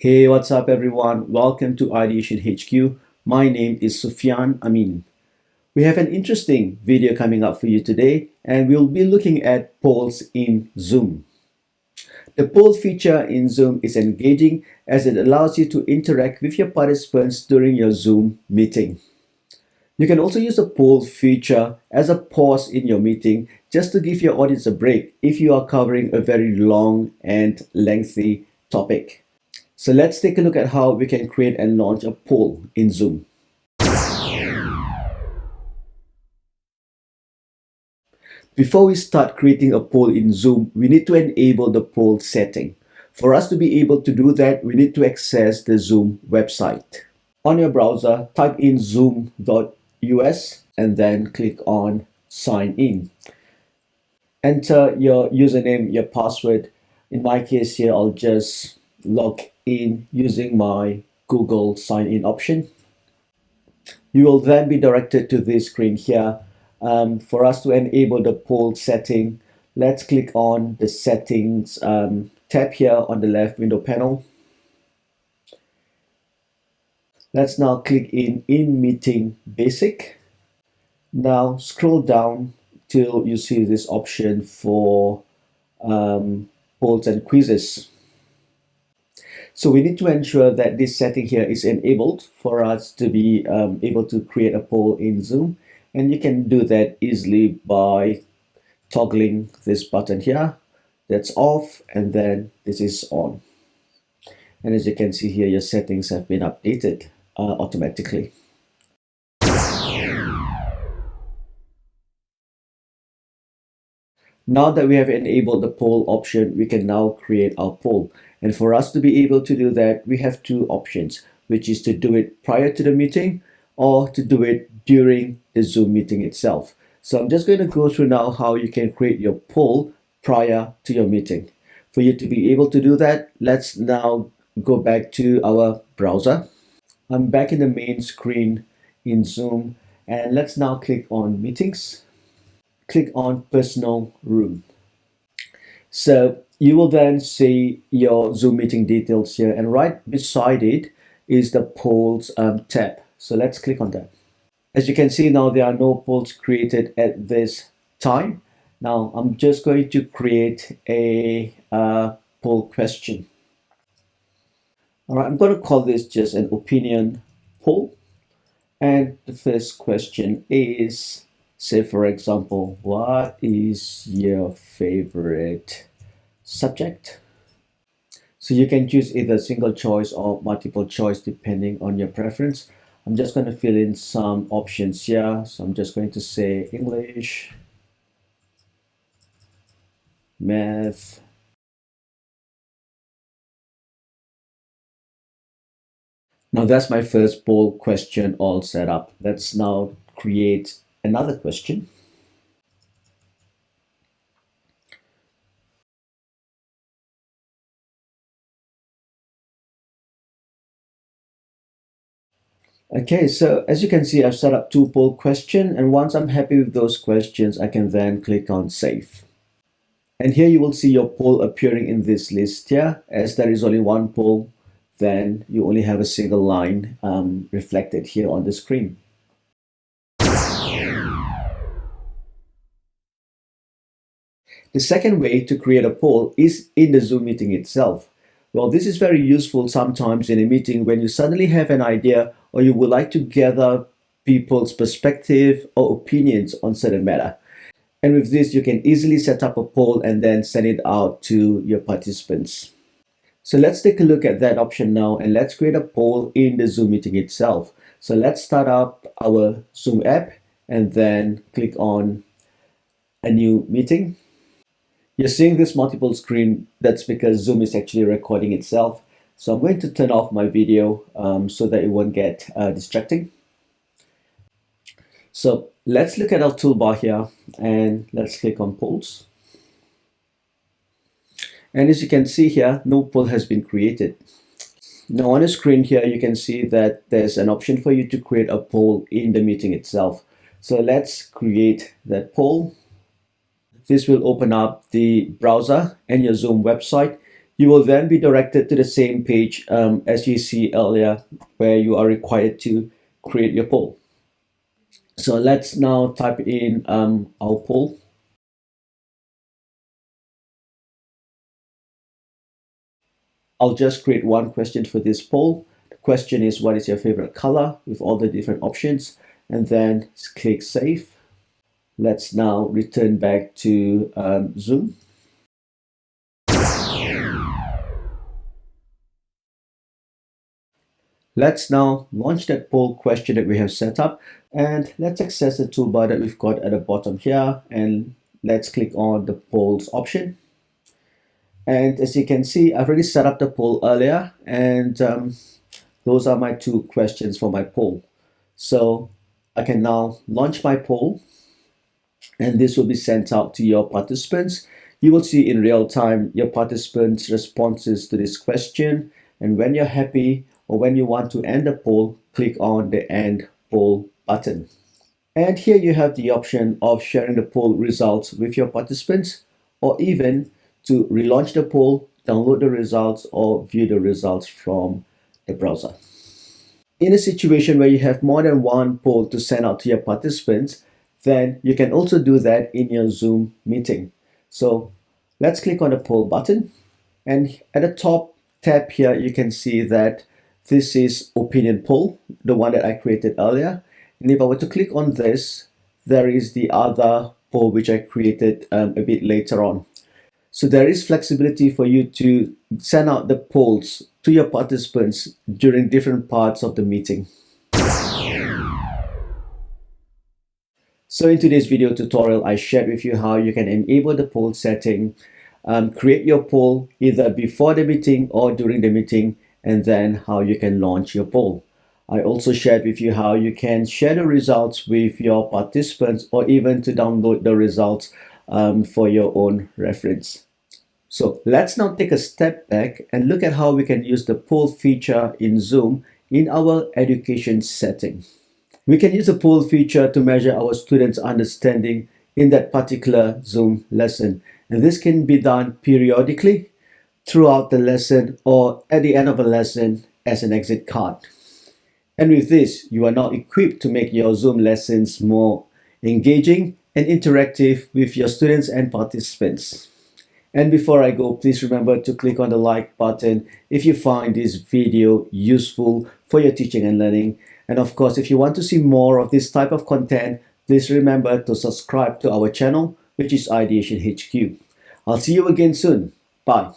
Hey, what's up, everyone? Welcome to Ideation HQ. My name is Sufyan Amin. We have an interesting video coming up for you today, and we'll be looking at polls in Zoom. The poll feature in Zoom is engaging as it allows you to interact with your participants during your Zoom meeting. You can also use the poll feature as a pause in your meeting just to give your audience a break if you are covering a very long and lengthy topic. So let's take a look at how we can create and launch a poll in Zoom. Before we start creating a poll in Zoom, we need to enable the poll setting. For us to be able to do that, we need to access the Zoom website. On your browser, type in zoom.us and then click on sign in. Enter your username, your password. In my case here, I'll just log in using my Google sign in option. You will then be directed to this screen here. For us to enable the poll setting, let's click on the settings tab here on the left window panel. Let's now click in meeting basic. Now scroll down till you see this option for polls and quizzes. So we need to ensure that this setting here is enabled for us to be able to create a poll in Zoom. And you can do that easily by toggling this button here. That's off, and then this is on. And as you can see here, your settings have been updated automatically. Now that we have enabled the poll option, we can now create our poll. And for us to be able to do that, we have two options, which is to do it prior to the meeting or to do it during the Zoom meeting itself. So I'm just going to go through now how you can create your poll prior to your meeting. For you to be able to do that, let's now go back to our browser. I'm back in the main screen in Zoom, and let's now click on meetings. Click on personal room. So you will then see your Zoom meeting details here, and right beside it is the polls tab. So let's click on that. As you can see now, there are no polls created at this time. Now I'm just going to create a poll question. All right, I'm going to call this just an opinion poll. And the first question is, say for example, what is your favorite subject? So you can choose either single choice or multiple choice depending on your preference. I'm just going to fill in some options here. So I'm just going to say English, math, now that's my first poll question all set up. Let's now create another question. Okay, so as you can see, I've set up two poll questions, and once I'm happy with those questions, I can then click on save. And here you will see your poll appearing in this list here. As there is only one poll, then you only have a single line reflected here on the screen. The second way to create a poll is in the Zoom meeting itself. Well, this is very useful sometimes in a meeting when you suddenly have an idea or you would like to gather people's perspective or opinions on certain matter. And with this, you can easily set up a poll and then send it out to your participants. So let's take a look at that option now, and let's create a poll in the Zoom meeting itself. So let's start up our Zoom app and then click on a new meeting. You're seeing this multiple screen. That's because Zoom is actually recording itself. So I'm going to turn off my video so that it won't get distracting. So let's look at our toolbar here and let's click on polls. And as you can see here, no poll has been created. Now on the screen here, you can see that there's an option for you to create a poll in the meeting itself. So let's create that poll. This will open up the browser and your Zoom website. You will then be directed to the same page as you see earlier, where you are required to create your poll. So let's now type in our poll. I'll just create one question for this poll. The question is, what is your favorite color, with all the different options, and then click save. Let's now return back to Zoom. Let's now launch that poll question that we have set up, and let's access the toolbar that we've got at the bottom here, and let's click on the polls option. And as you can see, I've already set up the poll earlier, and those are my two questions for my poll. So I can now launch my poll, and this will be sent out to your participants. You will see in real time your participants' responses to this question, and when you're happy or when you want to end the poll, click on the end poll button. And here you have the option of sharing the poll results with your participants, or even to relaunch the poll, download the results, or view the results from the browser. In a situation where you have more than one poll to send out to your participants, then you can also do that in your Zoom meeting. So let's click on the poll button, and at the top tab here you can see that this is opinion poll, the one that I created earlier. And if I were to click on this, there is the other poll which I created a bit later on. So there is flexibility for you to send out the polls to your participants during different parts of the meeting. So in today's video tutorial, I shared with you how you can enable the poll setting, create your poll either before the meeting or during the meeting, and then how you can launch your poll. I also shared with you how you can share the results with your participants, or even to download the results for your own reference. So let's now take a step back and look at how we can use the poll feature in Zoom in our education setting. We can use the poll feature to measure our students' understanding in that particular Zoom lesson. And this can be done periodically, throughout the lesson, or at the end of a lesson as an exit card. And with this, you are now equipped to make your Zoom lessons more engaging and interactive with your students and participants. And before I go, please remember to click on the like button if you find this video useful for your teaching and learning. And of course, if you want to see more of this type of content, please remember to subscribe to our channel, which is Ideation HQ. I'll see you again soon. Bye.